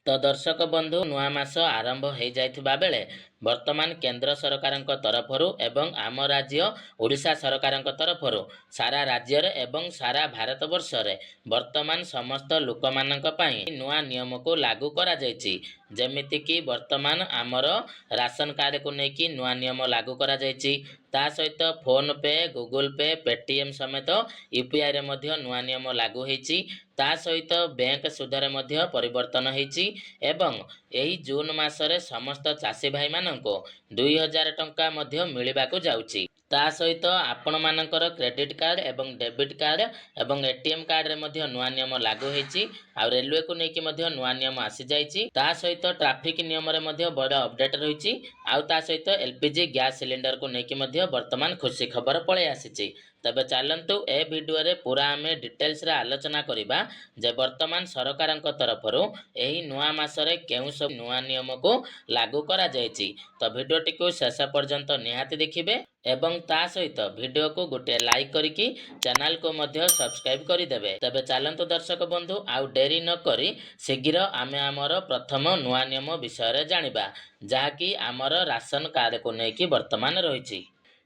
ତ ଦର୍ଶକ ବନ୍ଧୁ ନୂଆ ମାସ ଆରମ୍ଭ ହୋଇଯାଇଥିବା ବେଳେ ବର୍ତ୍ତମାନ କେନ୍ଦ୍ର ସରକାରଙ୍କ ତରଫରୁ ଏବଂ ଆମ ରାଜ୍ୟ ଓଡ଼ିଶା ସରକାରଙ୍କ ତରଫରୁ ସାରା ରାଜ୍ୟରେ ଏବଂ ସାରା ଭାରତବର୍ଷରେ ବର୍ତ୍ତମାନ ସମସ୍ତ ଲୋକମାନଙ୍କ ପାଇଁ ନୂଆ ନିୟମକୁ ଲାଗୁ କରାଯାଇଛି। ଯେମିତିକି ବର୍ତ୍ତମାନ ଆମର ରାସନ କାର୍ଡକୁ ନେଇକି ନୂଆ ନିୟମ ଲାଗୁ କରାଯାଇଛି। ତା ସହିତ phone pay, Google pay, Paytm ସମେତ ୟୁପିଆଇରେ ମଧ୍ୟ ନୂଆ ନିୟମ ଲାଗୁ ହୋଇଛି। ତା ସହିତ ବ୍ୟାଙ୍କ ସୁଧରେ ମଧ୍ୟ ପରିବର୍ତ୍ତନ ହୋଇଛି ଏବଂ ଏହି ଜୁନ ମାସରେ ସମସ୍ତ ଚାଷୀ ଭାଇମାନଙ୍କୁ 2000 ଟଙ୍କା ମଧ୍ୟ ମିଳିବାକୁ ଯାଉଛି। ତା ସହିତ ଆପଣମାନଙ୍କର କ୍ରେଡିଟ୍ କାର୍ଡ଼ ଏବଂ ଡେବିଟ୍ କାର୍ଡ଼ ଏବଂ ଏଟିଏମ୍ କାର୍ଡ଼ରେ ମଧ୍ୟ ନୂଆ ନିୟମ ଲାଗୁ ହୋଇଛି। ଆଉ ରେଲୱେକୁ ନେଇକି ମଧ୍ୟ ନୂଆ ନିୟମ ଆସିଯାଇଛି। ତା ସହିତ ଟ୍ରାଫିକ୍ ନିୟମରେ ମଧ୍ୟ ବଡ଼ ଅପଡେଟ୍ ରହିଛି। ଆଉ ତା ସହିତ ଏଲପିଜି ଗ୍ୟାସ୍ ସିଲିଣ୍ଡରକୁ ନେଇକି ମଧ୍ୟ ବର୍ତ୍ତମାନ ଖୁସି ଖବର ପଳେଇ ଆସିଛି। ତେବେ ଚାଲନ୍ତୁ ଏ ଭିଡ଼ିଓରେ ପୁରା ଆମେ ଡିଟେଲ୍ସରେ ଆଲୋଚନା କରିବା ଯେ ବର୍ତ୍ତମାନ ସରକାରଙ୍କ ତରଫରୁ ଏହି ନୂଆ ମାସରେ କେଉଁ ସବୁ ନୂଆ ନିୟମକୁ ଲାଗୁ କରାଯାଇଛି। ତ ଭିଡ଼ିଓଟିକୁ ଶେଷ ପର୍ଯ୍ୟନ୍ତ ନିହାତି ଦେଖିବେ ଏବଂ ତା ସହିତ ଭିଡ଼ିଓକୁ ଗୋଟିଏ ଲାଇକ୍ କରିକି ଚ୍ୟାନେଲକୁ ମଧ୍ୟ ସବସ୍କ୍ରାଇବ୍ କରିଦେବେ। ତେବେ ଚାଲନ୍ତୁ ଦର୍ଶକ ବନ୍ଧୁ ଆଉ ଡେରି ନ କରି ଶୀଘ୍ର ଆମେ ଆମର ପ୍ରଥମ ନୂଆ ନିୟମ ବିଷୟରେ ଜାଣିବା, ଯାହାକି ଆମର ରାସନ କାର୍ଡ଼କୁ ନେଇକି ବର୍ତ୍ତମାନ ରହିଛି।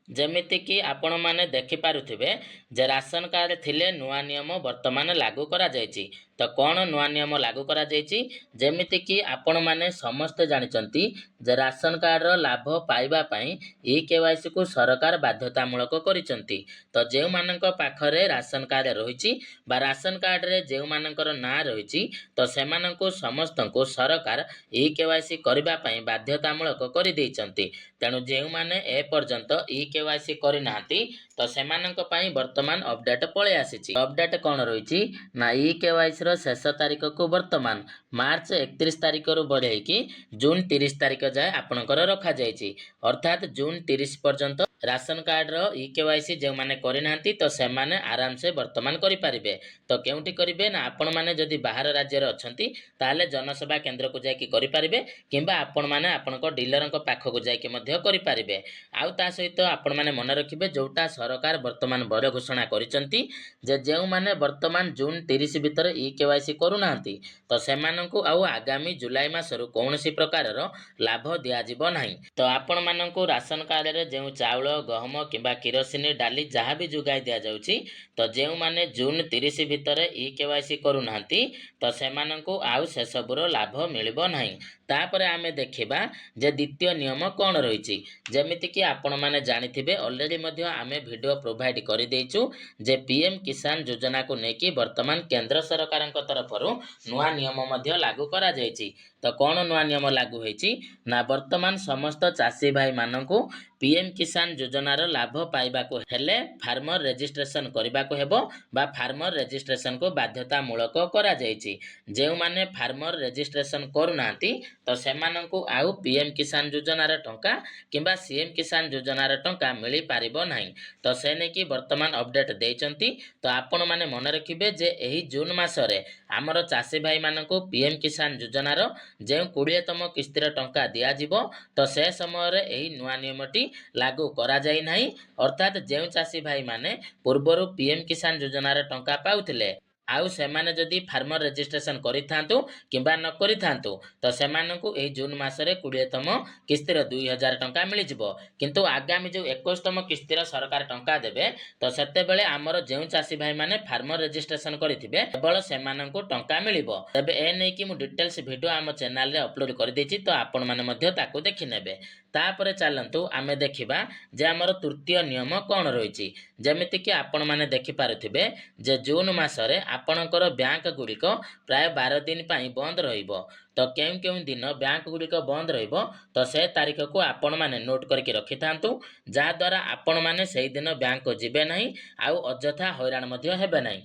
ଯେମିତିକି ଆପଣମାନେ ଦେଖିପାରୁଥିବେ ଯେ ରାସନ କାର୍ଡ଼ ଥିଲେ ନୂଆ ନିୟମ ବର୍ତ୍ତମାନ ଲାଗୁ କରାଯାଇଛି। ତ କ'ଣ ନୂଆ ନିୟମ ଲାଗୁ କରାଯାଇଛି? ଯେମିତିକି ଆପଣମାନେ ସମସ୍ତେ ଜାଣିଛନ୍ତି ଯେ ରାସନ କାର୍ଡ଼ର ଲାଭ ପାଇବା ପାଇଁ ଇ-KYCକୁ ସରକାର ବାଧ୍ୟତାମୂଳକ କରିଛନ୍ତି। ତ ଯେଉଁମାନଙ୍କ ପାଖରେ ରାସନ କାର୍ଡ଼ ରହିଛି ବା ରାସନ କାର୍ଡ଼ରେ ଯେଉଁମାନଙ୍କର ନାଁ ରହିଛି ତ ସେମାନଙ୍କୁ ସମସ୍ତଙ୍କୁ ସରକାର ଇ-KYC କରିବା ପାଇଁ ବାଧ୍ୟତାମୂଳକ କରିଦେଇଛନ୍ତି। ତେଣୁ ଯେଉଁମାନେ ଏପର୍ଯ୍ୟନ୍ତ ଇ-KYC କରିନାହାନ୍ତି ତ ସେମାନଙ୍କ ପାଇଁ ବର୍ତ୍ତମାନ ଅପଡେଟ୍ ପଳେଇ ଆସିଛି। ଅପଡେଟ୍ କ'ଣ ରହିଛି ନା ଇ-KYCର ଶେଷ ତାରିଖକୁ ବର୍ତ୍ତମାନ ମାର୍ଚ୍ଚ 31 ତାରିଖରୁ ବଢ଼େଇକି ଜୁନ 30 ତାରିଖ ଯାଏ ଆପଣଙ୍କର ରଖାଯାଇଛି। ଅର୍ଥାତ୍ ଜୁନ 30 ପର୍ଯ୍ୟନ୍ତ ରାସନ କାର୍ଡ଼ର ଇ-KYC ଯେଉଁମାନେ କରିନାହାନ୍ତି ତ ସେମାନେ ଆରାମସେ ବର୍ତ୍ତମାନ କରିପାରିବେ। ତ କେଉଁଠି କରିବେ ନା ଆପଣମାନେ ଯଦି ବାହାର ରାଜ୍ୟରେ ଅଛନ୍ତି ତାହେଲେ ଜନସେବା କେନ୍ଦ୍ରକୁ ଯାଇକି କରିପାରିବେ କିମ୍ବା ଆପଣମାନେ ଆପଣଙ୍କ ଡିଲରଙ୍କ ପାଖକୁ ଯାଇକି ମଧ୍ୟ କରିପାରିବେ। ଆଉ ତା ସହିତ ଆପଣମାନେ ମନେ ରଖିବେ ଯେଉଁଟା ସରକାର ବର୍ତ୍ତମାନ ବଡ଼ ଘୋଷଣା କରିଛନ୍ତି ଯେ ଯେଉଁମାନେ ବର୍ତ୍ତମାନ ଜୁନ 30 ଭିତରେ ଇ-KYC କରୁନାହାନ୍ତି ତ ସେମାନଙ୍କୁ ଆଉ ଆଗାମୀ ଜୁଲାଇ ମାସରୁ କୌଣସି ପ୍ରକାରର ଲାଭ ଦିଆଯିବ ନାହିଁ। ତ ଆପଣମାନଙ୍କୁ ରାସନ କାର୍ଡ଼ରେ ଯେଉଁ ଚାଉଳ, ଗହମ କିମ୍ବା କିରୋସିନ, ଡାଲି ଯାହା ବି ଯୋଗାଇ ଦିଆଯାଉଛି ତ ଯେଉଁମାନେ ଜୁନ 30 ଭିତରେ ଇ-KYC କରୁନାହାନ୍ତି ତ ସେମାନଙ୍କୁ ଆଉ ସେସବୁର ଲାଭ ମିଳିବ ନାହିଁ। ତାପରେ ଆମେ ଦେଖିବା ଯେ ଦ୍ୱିତୀୟ ନିୟମ କ'ଣ ରହିଛି। ଯେମିତିକି ଆପଣମାନେ ଜାଣିଥିବେ ଅଲରେଡ଼ି ମଧ୍ୟ ଆମେ ଭିଡ଼ିଓ ପ୍ରୋଭାଇଡ଼ କରିଦେଇଛୁ ଯେ ପିଏମ୍ କିଷାନ ଯୋଜନାକୁ ନେଇକି ବର୍ତ୍ତମାନ କେନ୍ଦ୍ର ସରକାରଙ୍କ ତରଫରୁ ନୂଆ ନିୟମ ମଧ୍ୟ ଲାଗୁ କରାଯାଇଛି। ତ କ'ଣ ନୂଆ ନିୟମ ଲାଗୁ ହୋଇଛି ନା ବର୍ତ୍ତମାନ ସମସ୍ତ ଚାଷୀ ଭାଇମାନଙ୍କୁ ପିଏମ୍ କିଷାନ ଯୋଜନାର ଲାଭ ପାଇବାକୁ ହେଲେ ଫାର୍ମର ରେଜିଷ୍ଟ୍ରେସନ୍ କରିବାକୁ ହେବ ବା ଫାର୍ମର ରେଜିଷ୍ଟ୍ରେସନକୁ ବାଧ୍ୟତାମୂଳକ କରାଯାଇଛି। ଯେଉଁମାନେ ଫାର୍ମର ରେଜିଷ୍ଟ୍ରେସନ୍ କରୁନାହାନ୍ତି ତ ସେମାନଙ୍କୁ ଆଉ ପିଏମ୍ କିଷାନ ଯୋଜନାର ଟଙ୍କା କିମ୍ବା ସିଏମ୍ କିଷାନ ଯୋଜନାର ଟଙ୍କା ମିଳିପାରିବ ନାହିଁ। ତ ସେ ନେଇକି ବର୍ତ୍ତମାନ ଅପଡେଟ୍ ଦେଇଛନ୍ତି। ତ ଆପଣମାନେ ମନେ ରଖିବେ ଯେ ଏହି ଜୁନ ମାସରେ ଆମର ଚାଷୀ ଭାଇମାନଙ୍କୁ ପିଏମ୍ କିଷାନ ଯୋଜନାର ଯେଉଁ 20ତମ କିସ୍ତିର ଟଙ୍କା ଦିଆଯିବ ତ ସେ ସମୟରେ ଏହି ନୂଆ ନିୟମଟି ଲାଗୁ କରାଯାଇ ନାହିଁ। ଅର୍ଥାତ୍ ଯେଉଁ ଚାଷୀ ଭାଇମାନେ ପୂର୍ବରୁ ପିଏମ୍ କିଷାନ ଯୋଜନାର ଟଙ୍କା ପାଉଥିଲେ ଆଉ ସେମାନେ ଯଦି ଫାର୍ମର ରେଜିଷ୍ଟ୍ରେସନ୍ କରିଥାନ୍ତୁ କିମ୍ବା ନ କରିଥାନ୍ତୁ ତ ସେମାନଙ୍କୁ ଏହି ଜୁନ ମାସରେ 20ତମ କିସ୍ତିର 2000 ଟଙ୍କା ମିଳିଯିବ। କିନ୍ତୁ ଆଗାମୀ ଯେଉଁ 21ତମ କିସ୍ତିର ସରକାର ଟଙ୍କା ଦେବେ ତ ସେତେବେଳେ ଆମର ଯେଉଁ ଚାଷୀ ଭାଇମାନେ ଫାର୍ମର ରେଜିଷ୍ଟ୍ରେସନ୍ କରିଥିବେ କେବଳ ସେମାନଙ୍କୁ ଟଙ୍କା ମିଳିବ। ତେବେ ଏ ନେଇକି ମୁଁ ଡିଟେଲ୍ସ ଭିଡ଼ିଓ ଆମ ଚ୍ୟାନେଲରେ ଅପଲୋଡ଼ କରିଦେଇଛି, ତ ଆପଣମାନେ ମଧ୍ୟ ତାକୁ ଦେଖିନେବେ। ତାପରେ ଚାଲନ୍ତୁ ଆମେ ଦେଖିବା ଯେ ଆମର ତୃତୀୟ ନିୟମ କ'ଣ ରହିଛି। ଯେମିତିକି ଆପଣମାନେ ଦେଖିପାରୁଥିବେ ଯେ ଜୁନ ମାସରେ ଆପଣଙ୍କର ବ୍ୟାଙ୍କ ଗୁଡ଼ିକ ପ୍ରାୟ 12 ଦିନ ପାଇଁ ବନ୍ଦ ରହିବ। ତ କେଉଁ କେଉଁ ଦିନ ବ୍ୟାଙ୍କ ଗୁଡ଼ିକ ବନ୍ଦ ରହିବ ତ ସେ ତାରିଖକୁ ଆପଣମାନେ ନୋଟ୍ କରିକି ରଖିଥାନ୍ତୁ, ଯାହାଦ୍ୱାରା ଆପଣମାନେ ସେଇଦିନ ବ୍ୟାଙ୍କକୁ ଯିବେ ନାହିଁ ଆଉ ଅଯଥା ହଇରାଣ ମଧ୍ୟ ହେବେ ନାହିଁ।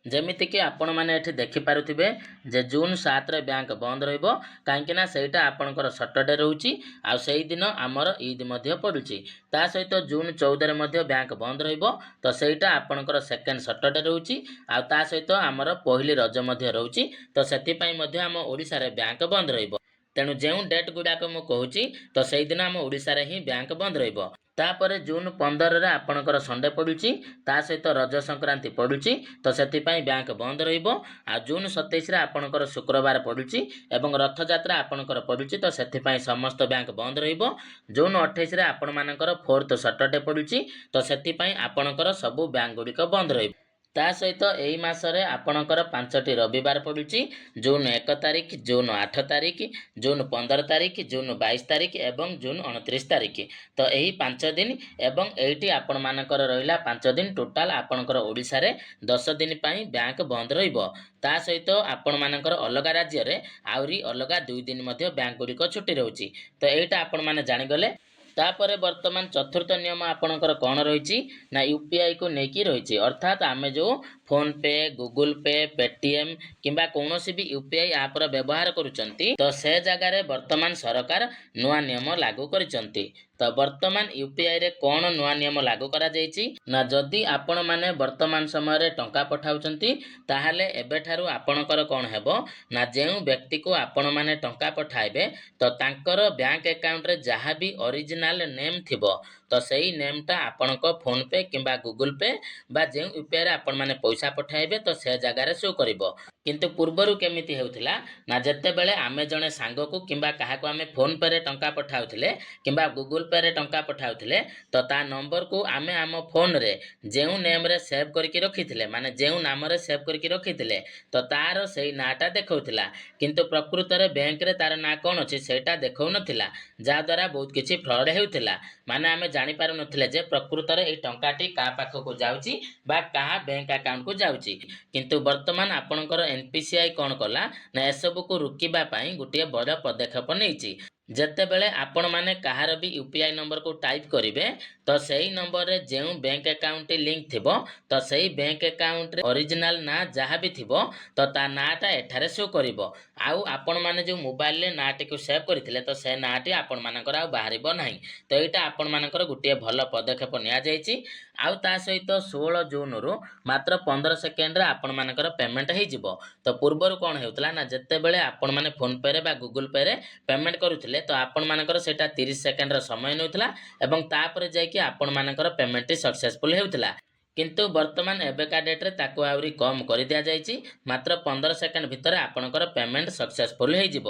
ଯେମିତିକି ଆପଣମାନେ ଏଠି ଦେଖିପାରୁଥିବେ ଯେ ଜୁନ 7ରେ ବ୍ୟାଙ୍କ ବନ୍ଦ ରହିବ, କାହିଁକିନା ସେଇଟା ଆପଣଙ୍କର ସଟରଡେ ରହୁଛି ଆଉ ସେଇଦିନ ଆମର ଇଦ୍ ମଧ୍ୟ ପଡ଼ୁଛି। ତା ସହିତ ଜୁନ 14ରେ ମଧ୍ୟ ବ୍ୟାଙ୍କ ବନ୍ଦ ରହିବ, ତ ସେଇଟା ଆପଣଙ୍କର ସେକେଣ୍ଡ ସଟରଡେ ରହୁଛି ଆଉ ତା ସହିତ ଆମର ପହିଲି ରଜ ମଧ୍ୟ ରହୁଛି। ତ ସେଥିପାଇଁ ମଧ୍ୟ ଆମ ଓଡ଼ିଶାରେ ବ୍ୟାଙ୍କ ବନ୍ଦ ରହିବ। ତେଣୁ ଯେଉଁ ଡେଟ୍ ଗୁଡ଼ାକ ମୁଁ କହୁଛି ତ ସେଇଦିନ ଆମ ଓଡ଼ିଶାରେ ହିଁ ବ୍ୟାଙ୍କ ବନ୍ଦ ରହିବ। ତାପରେ ଜୁନ୍ 15ରେ ଆପଣଙ୍କର ସଣ୍ଡେ ପଡ଼ୁଛି, ତା ସହିତ ରଜ ସଂକ୍ରାନ୍ତି ପଡ଼ୁଛି, ତ ସେଥିପାଇଁ ବ୍ୟାଙ୍କ ବନ୍ଦ ରହିବ। ଆଉ ଜୁନ୍ 27ରେ ଆପଣଙ୍କର ଶୁକ୍ରବାର ପଡ଼ୁଛି ଏବଂ ରଥଯାତ୍ରା ଆପଣଙ୍କର ପଡ଼ୁଛି, ତ ସେଥିପାଇଁ ସମସ୍ତ ବ୍ୟାଙ୍କ ବନ୍ଦ ରହିବ। ଜୁନ୍ 28ରେ ଆପଣମାନଙ୍କର 4th ସଟରଡେ ପଡ଼ୁଛି, ତ ସେଥିପାଇଁ ଆପଣଙ୍କର ସବୁ ବ୍ୟାଙ୍କ ଗୁଡ଼ିକ ବନ୍ଦ ରହିବ। ତା ସହିତ ଏହି ମାସରେ ଆପଣଙ୍କର 5ଟି ରବିବାର ପଡ଼ୁଛି, ଜୁନ୍ 1 ତାରିଖ, ଜୁନ୍ 8 ତାରିଖ, ଜୁନ୍ 15 ତାରିଖ, ଜୁନ୍ 22 ତାରିଖ ଏବଂ ଜୁନ୍ 29 ତାରିଖ। ତ ଏହି 5 ଦିନ ଏବଂ ଏଇଠି ଆପଣମାନଙ୍କର ରହିଲା 5 ଦିନ, ଟୋଟାଲ ଆପଣଙ୍କର ଓଡ଼ିଶାରେ 10 ଦିନ ପାଇଁ ବ୍ୟାଙ୍କ ବନ୍ଦ ରହିବ। ତା ସହିତ ଆପଣମାନଙ୍କର ଅଲଗା ରାଜ୍ୟରେ ଆହୁରି ଅଲଗା 2 ଦିନ ମଧ୍ୟ ବ୍ୟାଙ୍କ ଗୁଡ଼ିକ ଛୁଟି ରହୁଛି। ତ ଏଇଟା ଆପଣମାନେ ଜାଣିଗଲେ। ତାପରେ ବର୍ତ୍ତମାନ ଚତୁର୍ଥ ନିୟମ ଆପଣଙ୍କର କ'ଣ ରହିଛି ନା ୟୁପିଆଇକୁ ନେଇକି ରହିଛି। ଅର୍ଥାତ୍ ଆମେ ଯେଉଁ phone pay, Google pay, Paytm କିମ୍ବା କୌଣସି ବି ୟୁପିଆଇ ଆପ୍ର ବ୍ୟବହାର କରୁଛନ୍ତି, ତ ସେ ଜାଗାରେ ବର୍ତ୍ତମାନ ସରକାର ନୂଆ ନିୟମ ଲାଗୁ କରିଛନ୍ତି। ତ ବର୍ତ୍ତମାନ ୟୁପିଆଇରେ କ'ଣ ନୂଆ ନିୟମ ଲାଗୁ କରାଯାଇଛି ନା ଯଦି ଆପଣମାନେ ବର୍ତ୍ତମାନ ସମୟରେ ଟଙ୍କା ପଠାଉଛନ୍ତି, ତାହେଲେ ଏବେଠାରୁ ଆପଣଙ୍କର କ'ଣ ହେବ ନା ଯେଉଁ ବ୍ୟକ୍ତିକୁ ଆପଣମାନେ ଟଙ୍କା ପଠାଇବେ ତ ତାଙ୍କର ବ୍ୟାଙ୍କ ଆକାଉଣ୍ଟରେ ଯାହା ବି ଅରିଜିନାଲ ନେମ୍ ଥିବ, ତ ସେଇ ନେମ୍ଟା ଆପଣଙ୍କ ଫୋନ୍ ପେ କିମ୍ବା ଗୁଗୁଲ୍ ପେ ବା ଯେଉଁ ୟୁପିଆଇରେ ଆପଣମାନେ ପଇସା ପଠାଇବେ ତ ସେ ଜାଗାରେ ଶୋ କରିବ। କିନ୍ତୁ ପୂର୍ବରୁ କେମିତି ହେଉଥିଲା ନା ଯେତେବେଳେ ଆମେ ଜଣେ ସାଙ୍ଗକୁ କିମ୍ବା କାହାକୁ ଆମେ ଫୋନ୍ ପେରେ ଟଙ୍କା ପଠାଉଥିଲେ କିମ୍ବା ଗୁଗୁଲ୍ ପେରେ ଟଙ୍କା ପଠାଉଥିଲେ, ତ ତା ନମ୍ବରକୁ ଆମେ ଆମ ଫୋନ୍ରେ ଯେଉଁ ନେମ୍ରେ ସେଭ୍ କରିକି ରଖିଥିଲେ, ମାନେ ଯେଉଁ ନାମରେ ସେଭ୍ କରିକି ରଖିଥିଲେ, ତ ତାର ସେଇ ନାଁଟା ଦେଖାଉଥିଲା। କିନ୍ତୁ ପ୍ରକୃତରେ ବ୍ୟାଙ୍କରେ ତାର ନାଁ କ'ଣ ଅଛି ସେଇଟା ଦେଖାଉନଥିଲା, ଯାହାଦ୍ୱାରା ବହୁତ କିଛି ଫ୍ରଡ୍ ହେଉଥିଲା। ମାନେ ଆମେ ଜାଣିପାରୁନଥିଲେ ଯେ ପ୍ରକୃତରେ ଏଇ ଟଙ୍କାଟି କାହା ପାଖକୁ ଯାଉଛି ବା କାହା ବ୍ୟାଙ୍କ ଆକାଉଣ୍ଟକୁ ଯାଉଛି। କିନ୍ତୁ ବର୍ତ୍ତମାନ ଆପଣଙ୍କର ଏନପିସିଆଇ କ'ଣ କଲା ନା ଏସବୁକୁ ରୋକିବା ପାଇଁ ଗୋଟିଏ ବଡ଼ ପଦକ୍ଷେପ ନେଇଛି। ଯେତେବେଳେ ଆପଣମାନେ କାହାର ବି ୟୁପିଆଇ ନମ୍ବରକୁ ଟାଇପ୍ କରିବେ, ତ ସେଇ ନମ୍ବରରେ ଯେଉଁ ବ୍ୟାଙ୍କ ଆକାଉଣ୍ଟଟି ଲିଙ୍କ ଥିବ, ତ ସେଇ ବ୍ୟାଙ୍କ ଆକାଉଣ୍ଟରେ ଅରିଜିନାଲ ନାଁ ଯାହା ବି ଥିବ, ତ ତା ନାଁଟା ଏଠାରେ ଶୋ କରିବ। ଆଉ ଆପଣମାନେ ଯେଉଁ ମୋବାଇଲରେ ନାଁଟିକୁ ସେଭ୍ କରିଥିଲେ, ତ ସେ ନାଁଟି ଆପଣମାନଙ୍କର ଆଉ ବାହାରିବ ନାହିଁ। ତ ଏଇଟା ଆପଣମାନଙ୍କର ଗୋଟିଏ ଭଲ ପଦକ୍ଷେପ ନିଆଯାଇଛି। ଆଉ ତା ସହିତ 16 ଜୁନରୁ ମାତ୍ର 15 ସେକେଣ୍ଡରେ ଆପଣମାନଙ୍କର ପେମେଣ୍ଟ ହେଇଯିବ। ତ ପୂର୍ବରୁ କ'ଣ ହେଉଥିଲା ନା ଯେତେବେଳେ ଆପଣମାନେ ଫୋନ୍ ପେରେ ବା ଗୁଗୁଲ୍ ପେରେ ପେମେଣ୍ଟ କରୁଥିଲେ, ତ ଆପଣମାନଙ୍କର ସେଇଟା 30 ସେକେଣ୍ଡର ସମୟ ନେଉଥିଲା ଏବଂ ତାପରେ ଯାଇକି ଆପଣମାନଙ୍କର ପେମେଣ୍ଟଟି ସକ୍ସେସଫୁଲ୍ ହେଉଥିଲା। କିନ୍ତୁ ବର୍ତ୍ତମାନ ଏବେକା ଡେଟ୍ରେ ତାକୁ ଆହୁରି କମ୍ କରିଦିଆଯାଇଛି। ମାତ୍ର 15 ସେକେଣ୍ଡ ଭିତରେ ଆପଣଙ୍କର ପେମେଣ୍ଟ ସକ୍ସେସଫୁଲ୍ ହେଇଯିବ।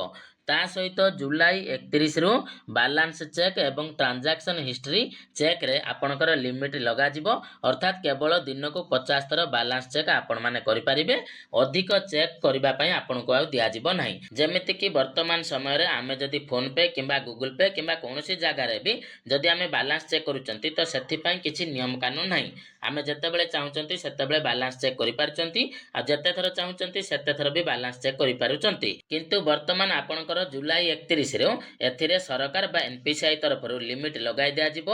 ତା ସହିତ ଜୁଲାଇ 31ରୁ ବାଲାନ୍ସ ଚେକ୍ ଏବଂ ଟ୍ରାଞ୍ଜାକ୍ସନ୍ ହିଷ୍ଟ୍ରି ଚେକ୍ରେ ଆପଣଙ୍କର ଲିମିଟ୍ ଲଗାଯିବ। ଅର୍ଥାତ୍ କେବଳ ଦିନକୁ 50 ଥର ବାଲାନ୍ସ ଚେକ୍ ଆପଣମାନେ କରିପାରିବେ, ଅଧିକ ଚେକ୍ କରିବା ପାଇଁ ଆପଣଙ୍କୁ ଆଉ ଦିଆଯିବ ନାହିଁ। ଯେମିତିକି ବର୍ତ୍ତମାନ ସମୟରେ ଆମେ ଯଦି ଫୋନ୍ ପେ କିମ୍ବା ଗୁଗୁଲ୍ ପେ କିମ୍ବା କୌଣସି ଜାଗାରେ ବି ଯଦି ଆମେ ବାଲାନ୍ସ ଚେକ୍ କରୁଛନ୍ତି, ତ ସେଥିପାଇଁ କିଛି ନିୟମ କାନୁନ ନାହିଁ। ଆମେ ଯେତେବେଳେ ଚାହୁଁଛନ୍ତି ସେତେବେଳେ ବାଲାନ୍ସ ଚେକ୍ କରିପାରୁଛନ୍ତି, ଆଉ ଯେତେ ଥର ଚାହୁଁଛନ୍ତି ସେତେ ଥର ବି ବାଲାନ୍ସ ଚେକ୍ କରିପାରୁଛନ୍ତି। କିନ୍ତୁ ବର୍ତ୍ତମାନ ଆପଣଙ୍କର ଜୁଲାଇ 31ରୁ ଏଥିରେ ସରକାର ବା ଏନପିସିଆଇ ତରଫରୁ ଲିମିଟ୍ ଲଗାଇ ଦିଆଯିବ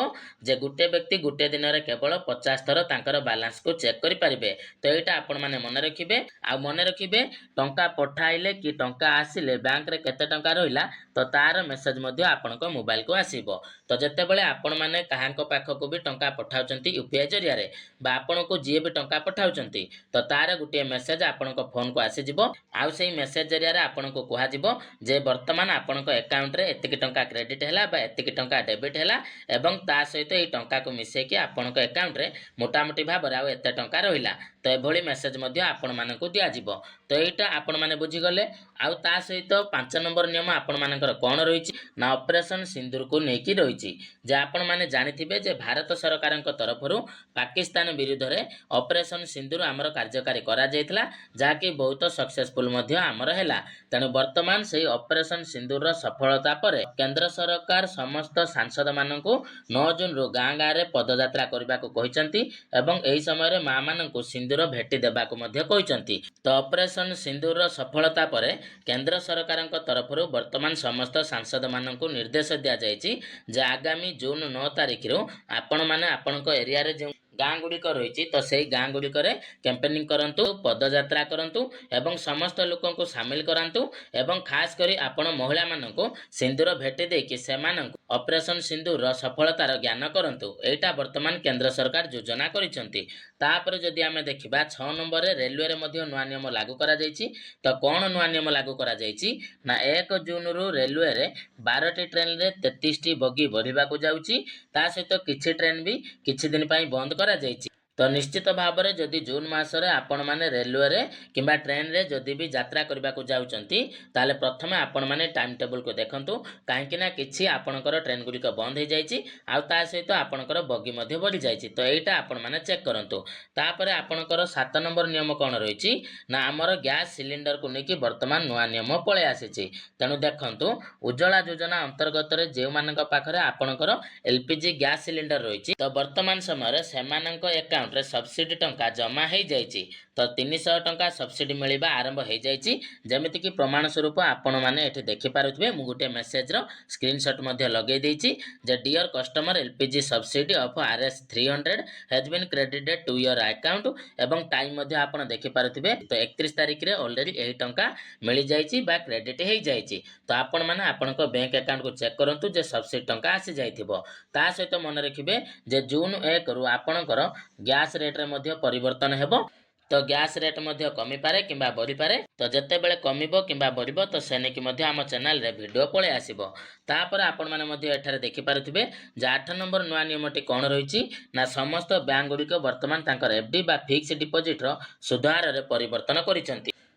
ଯେ ଗୋଟେ ବ୍ୟକ୍ତି ଗୋଟେ ଦିନରେ କେବଳ 50 ଥର ତାଙ୍କର ବାଲାନ୍ସକୁ ଚେକ୍ କରିପାରିବେ। ତ ଏଇଟା ଆପଣମାନେ ମନେ ରଖିବେ। ଆଉ ମନେ ରଖିବେ, ଟଙ୍କା ପଠାଇଲେ କି ଟଙ୍କା ଆସିଲେ ବ୍ୟାଙ୍କରେ କେତେ ଟଙ୍କା ରହିଲା, ତ ତାର ମେସେଜ ମଧ୍ୟ ଆପଣଙ୍କ ମୋବାଇଲକୁ ଆସିବ। ତ ଯେତେବେଳେ ଆପଣମାନେ କାହାଙ୍କ ପାଖକୁ ବି ଟଙ୍କା ପଠାଉଛନ୍ତି ୟୁପିଆଇ ଜରିଆରେ ବା ଆପଣଙ୍କୁ ଯିଏ ବି ଟଙ୍କା ପଠାଉଛନ୍ତି, ତ ତାର ଗୋଟିଏ ମେସେଜ ଆପଣଙ୍କ ଫୋନକୁ ଆସିଯିବ। ଆଉ ସେଇ ମେସେଜ ଜରିଆରେ ଆପଣଙ୍କୁ କୁହାଯିବ ଯେ ବର୍ତ୍ତମାନ ଆପଣଙ୍କ ଆକାଉଣ୍ଟରେ ଏତିକି ଟଙ୍କା କ୍ରେଡିଟ୍ ହେଲା ବା ଏତିକି ଟଙ୍କା ଡେବିଟ୍ ହେଲା ଏବଂ ତା ସହିତ ଏଇ ଟଙ୍କାକୁ ମିଶେଇକି ଆପଣଙ୍କ ଆକାଉଣ୍ଟରେ ମୋଟାମୋଟି ଭାବରେ ଆଉ ଏତେ ଟଙ୍କା ରହିଲା। ତ ଏଭଳି ମେସେଜ ମଧ୍ୟ ଆପଣମାନଙ୍କୁ ଦିଆଯିବ। ତ ଏଇଟା ଆପଣମାନେ ବୁଝିଗଲେ। ଆଉ ତା ସହିତ 5 ନମ୍ବର ନିୟମ ଆପଣମାନଙ୍କର କ'ଣ ରହିଛି ନା ଅପରେସନ ସିନ୍ଦୁରକୁ ନେଇକି ରହିଛି। ଯେ ଆପଣମାନେ ଜାଣିଥିବେ ଯେ ଭାରତ ସରକାରଙ୍କ ତରଫରୁ ପାକିସ୍ତାନ ବିରୁଦ୍ଧରେ ଅପରେସନ ସିନ୍ଦୁର ଆମର କାର୍ଯ୍ୟକାରୀ କରାଯାଇଥିଲା, ଯାହାକି ବହୁତ ସକ୍ସେସଫୁଲ୍ ମଧ୍ୟ ଆମର ହେଲା। ତେଣୁ ବର୍ତ୍ତମାନ ସେହି ଅପରେସନ ସିନ୍ଦୁରର ସଫଳତା ପରେ କେନ୍ଦ୍ର ସରକାର ସମସ୍ତ ସାଂସଦମାନଙ୍କୁ 9 ଜୁନରୁ ଗାଁ ଗାଁରେ ପଦଯାତ୍ରା କରିବାକୁ କହିଛନ୍ତି ଏବଂ ଏହି ସମୟରେ ମାମାନଙ୍କୁ ସିନ୍ଦୁର ଭେଟି ଦେବାକୁ ମଧ୍ୟ କହିଛନ୍ତି। ତ ଅପରେସନ ସିନ୍ଦୁରର ସଫଳତା ପରେ କେନ୍ଦ୍ର ସରକାରଙ୍କ ତରଫରୁ ବର୍ତ୍ତମାନ ସମସ୍ତ ସାଂସଦମାନଙ୍କୁ ନିର୍ଦ୍ଦେଶ ଦିଆଯାଇଛି ଯେ ଆଗାମୀ ଜୁନ୍ 9 ତାରିଖରୁ ଆପଣମାନେ ଆପଣଙ୍କ ଏରିଆରେ ଯେଉଁ ଗାଁ ଗୁଡ଼ିକ ରହିଛି ତ ସେଇ ଗାଁ ଗୁଡ଼ିକରେ କ୍ୟାମ୍ପେନିଂ କରନ୍ତୁ, ପଦଯାତ୍ରା କରନ୍ତୁ ଏବଂ ସମସ୍ତ ଲୋକଙ୍କୁ ସାମିଲ କରାନ୍ତୁ ଏବଂ ଖାସ କରି ଆପଣ ମହିଳାମାନଙ୍କୁ ସିନ୍ଦୁର ଭେଟି ଦେଇକି ସେମାନଙ୍କୁ ଅପରେସନ ସିନ୍ଦୁରର ସଫଳତାର ଜ୍ଞାନ କରନ୍ତୁ। ଏଇଟା ବର୍ତ୍ତମାନ କେନ୍ଦ୍ର ସରକାର ଯୋଜନା କରିଛନ୍ତି। ତାପରେ ଯଦି ଆମେ ଦେଖିବା 6 ନମ୍ବରରେ ରେଲୱେରେ ମଧ୍ୟ ନୂଆ ନିୟମ ଲାଗୁ କରାଯାଇଛି। ତ କ'ଣ ନୂଆ ନିୟମ ଲାଗୁ କରାଯାଇଛି ନା 1 ଜୁନରୁ ରେଲୱେରେ 12ଟି ଟ୍ରେନରେ 33ଟି ବଗି ବଢ଼ିବାକୁ ଯାଉଛି। ତା ସହିତ କିଛି ଟ୍ରେନ୍ ବି କିଛି ଦିନ ପାଇଁ ବନ୍ଦ କରାଯାଇଛି। ତ ନିଶ୍ଚିତ ଭାବରେ ଯଦି ଜୁନ୍ ମାସରେ ଆପଣମାନେ ରେଲୱେରେ କିମ୍ବା ଟ୍ରେନରେ ଯଦି ବି ଯାତ୍ରା କରିବାକୁ ଯାଉଛନ୍ତି ତାହେଲେ ପ୍ରଥମେ ଆପଣମାନେ ଟାଇମ୍ ଟେବୁଲକୁ ଦେଖନ୍ତୁ, କାହିଁକି ନା କିଛି ଆପଣଙ୍କର ଟ୍ରେନ୍ ଗୁଡ଼ିକ ବନ୍ଦ ହେଇଯାଇଛି ଆଉ ତା ସହିତ ଆପଣଙ୍କର ବଗି ମଧ୍ୟ ବଢ଼ିଯାଇଛି। ତ ଏଇଟା ଆପଣମାନେ ଚେକ୍ କରନ୍ତୁ। ତାପରେ ଆପଣଙ୍କର 7 ନମ୍ବର ନିୟମ କ'ଣ ରହିଛି ନା ଆମର ଗ୍ୟାସ୍ ସିଲିଣ୍ଡରକୁ ନେଇକି ବର୍ତ୍ତମାନ ନୂଆ ନିୟମ ପଳେଇ ଆସିଛି। ତେଣୁ ଦେଖନ୍ତୁ, ଉଜ୍ଜ୍ୱଳା ଯୋଜନା ଅନ୍ତର୍ଗତରେ ଯେଉଁମାନଙ୍କ ପାଖରେ ଆପଣଙ୍କର ଏଲ୍ପିଜି ଗ୍ୟାସ୍ ସିଲିଣ୍ଡର ରହିଛି ତ ବର୍ତ୍ତମାନ ସମୟରେ ସେମାନଙ୍କ ଆକାଉଣ୍ଟରେ ସବସିଡି ଟଙ୍କା ଜମା ହେଇଯାଇଛି। ତ 300 ଟଙ୍କା ସବସିଡି ମିଳିବା ଆରମ୍ଭ ହେଇଯାଇଛି। ଯେମିତିକି ପ୍ରମାଣ ସ୍ୱରୂପ ଆପଣମାନେ ଏଠି ଦେଖିପାରୁଥିବେ, ମୁଁ ଗୋଟିଏ ମେସେଜର ସ୍କ୍ରିନଶଟ୍ ମଧ୍ୟ ଲଗେଇ ଦେଇଛି ଯେ dear customer LPG subsidy of RS 300 has been credited to your account ଏବଂ ଟାଇମ୍ ମଧ୍ୟ ଆପଣ ଦେଖିପାରୁଥିବେ। ତ 31 ତାରିଖରେ ଅଲରେଡି ଏହି ଟଙ୍କା ମିଳିଯାଇଛି ବା କ୍ରେଡିଟ୍ ହେଇଯାଇଛି। ତ ଆପଣମାନେ ଆପଣଙ୍କ ବ୍ୟାଙ୍କ ଆକାଉଣ୍ଟକୁ ଚେକ୍ କରନ୍ତୁ ଯେ ସବସିଡି ଟଙ୍କା ଆସିଯାଇଥିବ। ତା ସହିତ ମନେ ରଖିବେ ଯେ ଜୁନ୍ 1ରୁ ଆପଣଙ୍କର ଗ୍ୟାସ୍ ରେଟ୍ରେ ମଧ୍ୟ ପରିବର୍ତ୍ତନ ହେବ। ତ ଗ୍ୟାସ୍ ରେଟ୍ ମଧ୍ୟ କମିପାରେ କିମ୍ବା ବଢ଼ିପାରେ। ତ ଯେତେବେଳେ କମିବ କିମ୍ବା ବଢ଼ିବ ତ ସେ ନେଇକି ମଧ୍ୟ ଆମ ଚ୍ୟାନେଲରେ ଭିଡ଼ିଓ ପଳେଇ ଆସିବ। ତାପରେ ଆପଣମାନେ ମଧ୍ୟ ଏଠାରେ ଦେଖିପାରୁଥିବେ ଯେ 8 ନମ୍ବର ନୂଆ ନିୟମଟି କ'ଣ ରହିଛି ନା ସମସ୍ତ ବ୍ୟାଙ୍କ ଗୁଡ଼ିକ ବର୍ତ୍ତମାନ ତାଙ୍କର FD ବା ଫିକ୍ସ ଡିପୋଜିଟ୍ର ସୁଧ ହାରରେ ପରିବର୍ତ୍ତନ କରିଛନ୍ତି।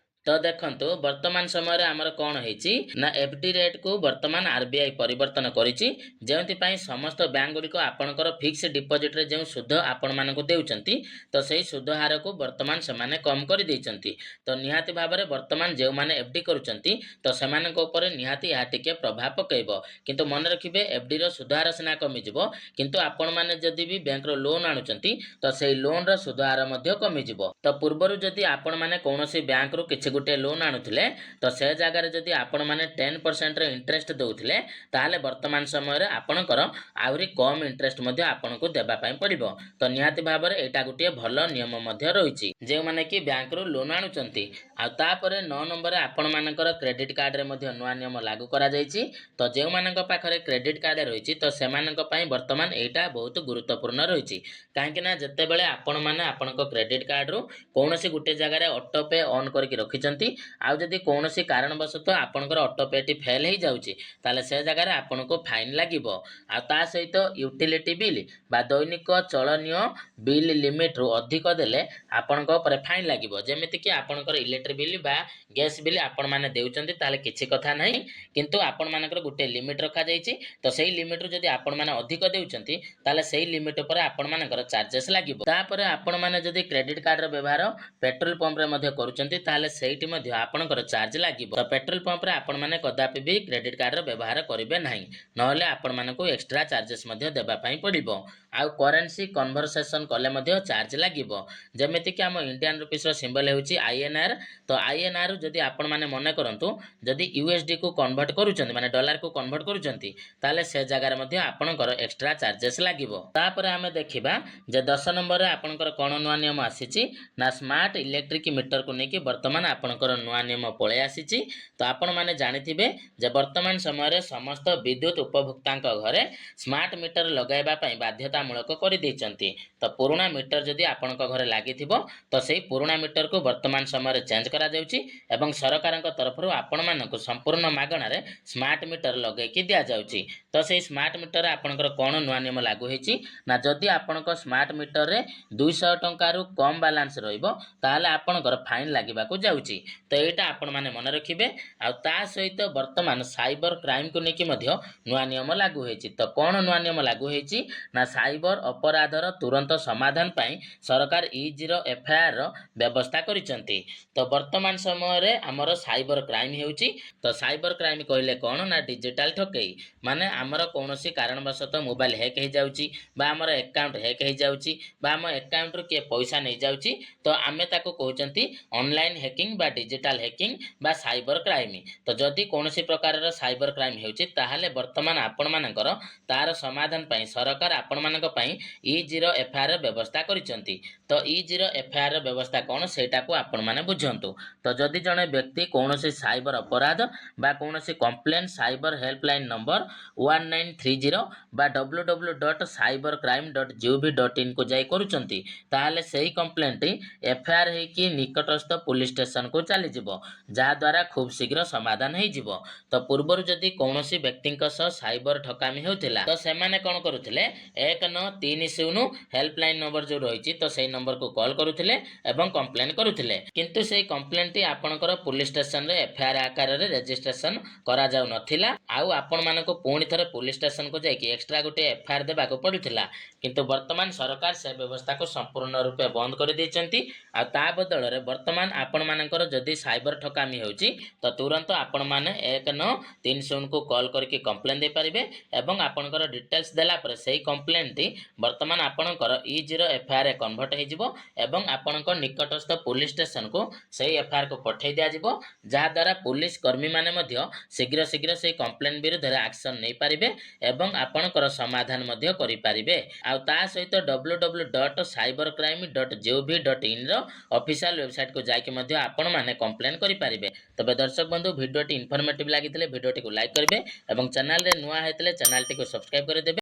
ତ ଦେଖନ୍ତୁ, ବର୍ତ୍ତମାନ ସମୟରେ ଆମର କ'ଣ ହେଇଛି ନା FD ରେଟ୍କୁ ବର୍ତ୍ତମାନ RBI ପରିବର୍ତ୍ତନ କରିଛି, ଯେଉଁଥିପାଇଁ ସମସ୍ତ ବ୍ୟାଙ୍କ ଗୁଡ଼ିକ ଆପଣଙ୍କର ଫିକ୍ସ ଡିପୋଜିଟ୍ରେ ଯେଉଁ ସୁଧ ଆପଣମାନଙ୍କୁ ଦେଉଛନ୍ତି ତ ସେହି ସୁଧ ହାରକୁ ବର୍ତ୍ତମାନ ସେମାନେ କମ୍ କରିଦେଇଛନ୍ତି। ତ ନିହାତି ଭାବରେ ବର୍ତ୍ତମାନ ଯେଉଁମାନେ FD କରୁଛନ୍ତି ତ ସେମାନଙ୍କ ଉପରେ ନିହାତି ଏହା ଟିକେ ପ୍ରଭାବ ପକାଇବ। କିନ୍ତୁ ମନେ ରଖିବେ, FDର ସୁଧ ହାର ସିନା କମିଯିବ କିନ୍ତୁ ଆପଣମାନେ ଯଦି ବି ବ୍ୟାଙ୍କର ଲୋନ୍ ଆଣୁଛନ୍ତି ତ ସେହି ଲୋନ୍ର ସୁଧ ହାର ମଧ୍ୟ କମିଯିବ। ତ ପୂର୍ବରୁ ଯଦି ଆପଣମାନେ କୌଣସି ବ୍ୟାଙ୍କରୁ କିଛି ଗୋଟେ ଲୋନ୍ ଆଣୁଥିଲେ ତ ସେ ଜାଗାରେ ଯଦି ଆପଣମାନେ 10%ର ଇଣ୍ଟରେଷ୍ଟ ଦେଉଥିଲେ ତାହେଲେ ବର୍ତ୍ତମାନ ସମୟରେ ଆପଣଙ୍କର ଆହୁରି କମ୍ ଇଣ୍ଟରେଷ୍ଟ ମଧ୍ୟ ଆପଣଙ୍କୁ ଦେବା ପାଇଁ ପଡ଼ିବ। ତ ନିହାତି ଭାବରେ ଏଇଟା ଗୋଟିଏ ଭଲ ନିୟମ ମଧ୍ୟ ରହିଛି ଯେଉଁମାନେ କି ବ୍ୟାଙ୍କରୁ ଲୋନ୍ ଆଣୁଛନ୍ତି। ଆଉ ତାପରେ 9 ନମ୍ବରରେ ଆପଣମାନଙ୍କର କ୍ରେଡିଟ୍ କାର୍ଡ଼ରେ ମଧ୍ୟ ନୂଆ ନିୟମ ଲାଗୁ କରାଯାଇଛି। ତ ଯେଉଁମାନଙ୍କ ପାଖରେ କ୍ରେଡିଟ୍ କାର୍ଡ଼ ରହିଛି ତ ସେମାନଙ୍କ ପାଇଁ ବର୍ତ୍ତମାନ ଏଇଟା ବହୁତ ଗୁରୁତ୍ୱପୂର୍ଣ୍ଣ ରହିଛି। କାହିଁକି ନା ଯେତେବେଳେ ଆପଣମାନେ ଆପଣଙ୍କ କ୍ରେଡିଟ୍ କାର୍ଡ଼ରୁ କୌଣସି ଗୋଟେ ଜାଗାରେ ଅଟୋ ପେ ଅନ୍ କରିକି ରଖିଛନ୍ତି ଆଉ ଯଦି କୌଣସି କାରଣବଶତଃ ଆପଣଙ୍କର ଅଟୋ ପେଟି ଫେଲ୍ ହେଇଯାଉଛି ତାହେଲେ ସେ ଜାଗାରେ ଆପଣଙ୍କୁ ଫାଇନ୍ ଲାଗିବ। ଆଉ ତା ସହିତ ୟୁଟିଲିଟି ବିଲ୍ ବା ଦୈନିକ ଚଳନୀୟ ବିଲ୍ ଲିମିଟ୍ରୁ ଅଧିକ ଦେଲେ ଆପଣଙ୍କ ଉପରେ ଫାଇନ୍ ଲାଗିବ। ଯେମିତିକି ଆପଣଙ୍କର ଇଲେକ୍ଟ୍ରିକ୍ ବିଲ୍ ବା ଗ୍ୟାସ୍ ବିଲ୍ ଆପଣମାନେ ଦେଉଛନ୍ତି ତାହେଲେ କିଛି କଥା ନାହିଁ, କିନ୍ତୁ ଆପଣମାନଙ୍କର ଗୋଟେ ଲିମିଟ୍ ରଖାଯାଇଛି। ତ ସେଇ ଲିମିଟ୍ରୁ ଯଦି ଆପଣମାନେ ଅଧିକ ଦେଉଛନ୍ତି ତାହେଲେ ସେଇ ଲିମିଟ୍ ଉପରେ ଆପଣମାନଙ୍କର ଚାର୍ଜେସ୍ ଲାଗିବ। ତାପରେ ଆପଣମାନେ ଯଦି କ୍ରେଡିଟ୍ କାର୍ଡ଼ର ବ୍ୟବହାର ପେଟ୍ରୋଲ ପମ୍ପରେ ମଧ୍ୟ କରୁଛନ୍ତି ତାହେଲେ ସେଇଠି ମଧ୍ୟ ଆପଣଙ୍କର ଚାର୍ଜ ଲାଗିବ। ତ ପେଟ୍ରୋଲ ପମ୍ପରେ ଆପଣମାନେ କଦାପି ବି କ୍ରେଡିଟ୍ କାର୍ଡ଼ର ବ୍ୟବହାର କରିବେ ନାହିଁ, ନହେଲେ ଆପଣମାନଙ୍କୁ ଏକ୍ସଟ୍ରା ଚାର୍ଜେସ୍ ମଧ୍ୟ ଦେବା ପାଇଁ ପଡ଼ିବ। ଆଉ କରେନ୍ସି କନଭରସେସନ୍ କଲେ ମଧ୍ୟ ଚାର୍ଜ ଲାଗିବ। ଯେମିତିକି ଆମ ଇଣ୍ଡିଆନ୍ ରୁପିସ୍ର ସିମ୍ବଲ ହେଉଛି INR। ତ INRରୁ ଯଦି ଆପଣମାନେ ମନେ କରନ୍ତୁ ଯଦି USDକୁ କନଭର୍ଟ କରୁଛନ୍ତି ମାନେ ଡଲାରକୁ କନଭର୍ଟ କରୁଛନ୍ତି ତାହେଲେ ସେ ଜାଗାରେ ମଧ୍ୟ ଆପଣଙ୍କର ଏକ୍ସଟ୍ରା ଚାର୍ଜେସ୍ ଲାଗିବ। ତାପରେ ଆମେ ଦେଖିବା ଯେ 10 ନମ୍ବରରେ ଆପଣଙ୍କର କ'ଣ ନୂଆ ନିୟମ ଆସିଛି ନା ସ୍ମାର୍ଟ ଇଲେକ୍ଟ୍ରିକ୍ ମିଟରକୁ ନେଇକି ବର୍ତ୍ତମାନ ଆପଣଙ୍କର ନୂଆ ନିୟମ ପଳେଇ ଆସିଛି। ତ ଆପଣମାନେ ଜାଣିଥିବେ ଯେ ବର୍ତ୍ତମାନ ସମୟରେ ସମସ୍ତ ବିଦ୍ୟୁତ୍ ଉପଭୋକ୍ତାଙ୍କ ଘରେ ସ୍ମାର୍ଟ ମିଟର ଲଗାଇବା ପାଇଁ ବାଧ୍ୟତାମୂଳକ କରିଦେଇଛନ୍ତି। ତ ପୁରୁଣା ମିଟର ଯଦି ଆପଣଙ୍କ ଘରେ ଲାଗିଥିବ ତ ସେଇ ପୁରୁଣା ମିଟରକୁ ବର୍ତ୍ତମାନ ସମୟରେ ଚେଞ୍ଜ କରାଯାଉଛି ଏବଂ ସରକାରଙ୍କ ତରଫରୁ ଆପଣମାନଙ୍କୁ ସମ୍ପୂର୍ଣ୍ଣ ମାଗଣାରେ ସ୍ମାର୍ଟ ମିଟର ଲଗେଇକି ଦିଆଯାଉଛି। ତ ସେଇ ସ୍ମାର୍ଟ ମିଟରରେ ଆପଣଙ୍କର କ'ଣ ନୂଆ ନିୟମ ଲାଗୁ ହେଇଛି ନା ଯଦି ଆପଣଙ୍କ ସ୍ମାର୍ଟ ମିଟରରେ 200 ଟଙ୍କାରୁ କମ୍ ବାଲାନ୍ସ ରହିବ ତାହେଲେ ଆପଣଙ୍କର ଫାଇନ୍ ଲାଗିବାକୁ ଯାଉଛି। ତ ଏଇଟା ଆପଣମାନେ ମନେ ରଖିବେ। ଆଉ ତା ସହିତ ବର୍ତ୍ତମାନ ସାଇବର କ୍ରାଇମକୁ ନେଇକି ମଧ୍ୟ ନୂଆ ନିୟମ ଲାଗୁ ହେଇଛି। ତ କ'ଣ ନୂଆ ନିୟମ ଲାଗୁ ହେଇଛି ନା ସାଇବର ଅପରାଧର ତୁରନ୍ତ ସମାଧାନ ପାଇଁ ସରକାର E0 FIRର ବ୍ୟବସ୍ଥା କରିଛନ୍ତି। ତ ବର୍ତ୍ତମାନ ସମୟରେ ଆମର ସାଇବର କ୍ରାଇମ୍ ହେଉଛି। ତ ସାଇବର କ୍ରାଇମ୍ କହିଲେ କ'ଣ ନା ଡିଜିଟାଲ ଠକେଇ, ମାନେ ଆମର କୌଣସି କାରଣବଶତଃ ମୋବାଇଲ ହ୍ୟାକ୍ ହେଇଯାଉଛି ବା ଆମର ଆକାଉଣ୍ଟ ହ୍ୟାକ୍ ହେଇଯାଉଛି ବା ଆମ ଆକାଉଣ୍ଟରୁ କିଏ ପଇସା ନେଇଯାଉଛି, ତ ଆମେ ତାକୁ କହୁଛନ୍ତି ଅନଲାଇନ୍ ହ୍ୟାକିଂ ବା ଡିଜିଟାଲ ହ୍ୟାକିଂ ବା ସାଇବର କ୍ରାଇମ୍। ତ ଯଦି କୌଣସି ପ୍ରକାରର ସାଇବର କ୍ରାଇମ୍ ହେଉଛି ତାହେଲେ ବର୍ତ୍ତମାନ ଆପଣମାନଙ୍କର ତାର ସମାଧାନ ପାଇଁ ସରକାର ଆପଣମାନଙ୍କ ପାଇଁ E0 FIR ବ୍ୟବସ୍ଥା କରିଛନ୍ତି। ତ E0 FIR ବ୍ୟବସ୍ଥା କ'ଣ ସେଇଟାକୁ ଆପଣମାନେ ବୁଝନ୍ତୁ। ତ ଯଦି ଜଣେ ବ୍ୟକ୍ତି କୌଣସି ସାଇବର ଅପରାଧ ବା କୌଣସି କମ୍ପ୍ଲେନ୍ ସାଇବର ହେଲ୍ପଲାଇନ୍ ନମ୍ବର 1930 ବା www.cybercrime.gov.in କୁ ଯାଇ କରୁଛନ୍ତି, ତାହେଲେ ସେହି କମ୍ପ୍ଲେନ୍ଟି FIR ହେଇକି ନିକଟସ୍ଥ ପୁଲିସ୍ ଷ୍ଟେସନକୁ ଚାଲିଯିବ, ଯାହାଦ୍ୱାରା ଖୁବ୍ ଶୀଘ୍ର ସମାଧାନ ହେଇଯିବ। ତ ପୂର୍ବରୁ ଯଦି କୌଣସି ବ୍ୟକ୍ତିଙ୍କ ସହ ସାଇବର ଠକାମି ହେଉଥିଲା ତ ସେମାନେ କ'ଣ କରୁଥିଲେ, 1930 ହେଲ୍ପଲାଇନ୍ ନମ୍ବର ଯେଉଁ ରହିଛି ତ ସେଇ ନମ୍ବରକୁ କଲ୍ କରୁଥିଲେ ଏବଂ କମ୍ପ୍ଲେନ୍ କରୁଥିଲେ। କିନ୍ତୁ ସେଇ କମ୍ପ୍ଲେନ୍ଟି ଆପଣଙ୍କର ପୁଲିସ୍ ଷ୍ଟେସନରେ FIR ଆକାରରେ ରେଜିଷ୍ଟ୍ରେସନ କରାଯାଉନଥିଲା, ଆଉ ଆପଣମାନଙ୍କୁ ପୁଣି ଥରେ ପୁଲିସ୍ ଷ୍ଟେସନକୁ ଯାଇକି ଏକ୍ସଟ୍ରା ଗୋଟିଏ FIR ଦେବାକୁ ପଡ଼ୁଥିଲା। କିନ୍ତୁ ବର୍ତ୍ତମାନ ସରକାର ସେ ବ୍ୟବସ୍ଥାକୁ ସମ୍ପୂର୍ଣ୍ଣ ରୂପେ ବନ୍ଦ କରିଦେଇଛନ୍ତି। ଆଉ ତା ବଦଳରେ ବର୍ତ୍ତମାନ ଆପଣମାନଙ୍କର ଯଦି ସାଇବର ଠକାମି ହେଉଛି ତ ତୁରନ୍ତ ଆପଣମାନେ 1930କୁ କଲ୍ କରିକି କମ୍ପ୍ଲେନ୍ ଦେଇପାରିବେ ଏବଂ ଆପଣଙ୍କର ଡିଟେଲ୍ସ ଦେଲା ପରେ ସେଇ କମ୍ପ୍ଲେନ୍ଟି ବର୍ତ୍ତମାନ ଆପଣଙ୍କର E0 FIR କନଭର୍ଟ ହେଇଯିବ ଏବଂ ଆପଣଙ୍କ ନିକଟସ୍ଥ ପୁଲିସ୍ ଷ୍ଟେସନକୁ ସେଇ FIRକୁ ପଠାଇ ଦିଆଯିବ, ଯାହାଦ୍ୱାରା ପୁଲିସ୍ କର୍ମୀମାନେ ମଧ୍ୟ ଶୀଘ୍ର ସେଇ କମ୍ପ୍ଲେନ୍ ବିରୁଦ୍ଧରେ ଆକ୍ସନ୍ ନେଇପାରିବେ ଏବଂ ଆପଣଙ୍କର ସମାଧାନ ମଧ୍ୟ କରିପାରିବେ। ଆଉ ତା ସହିତ www.cybercrime.gov.in ର ଅଫିସିଆଲ ୱେବସାଇଟ୍କୁ ଯାଇକି ମଧ୍ୟ ଆପଣମାନେ କମ୍ପ୍ଲେନ୍ କରିପାରିବେ। ତେବେ ଦର୍ଶକ ବନ୍ଧୁ, ଭିଡ଼ିଓଟି ଇନଫର୍ମେଟିଭ୍ ଲାଗିଥିଲେ ଭିଡ଼ିଓଟିକୁ ଲାଇକ୍ କରିବେ ଏବଂ ଚ୍ୟାନେଲରେ ନୂଆ ହେଇଥିଲେ ଚ୍ୟାନେଲଟିକୁ ସବସ୍କ୍ରାଇବ୍ କରିଦେବେ।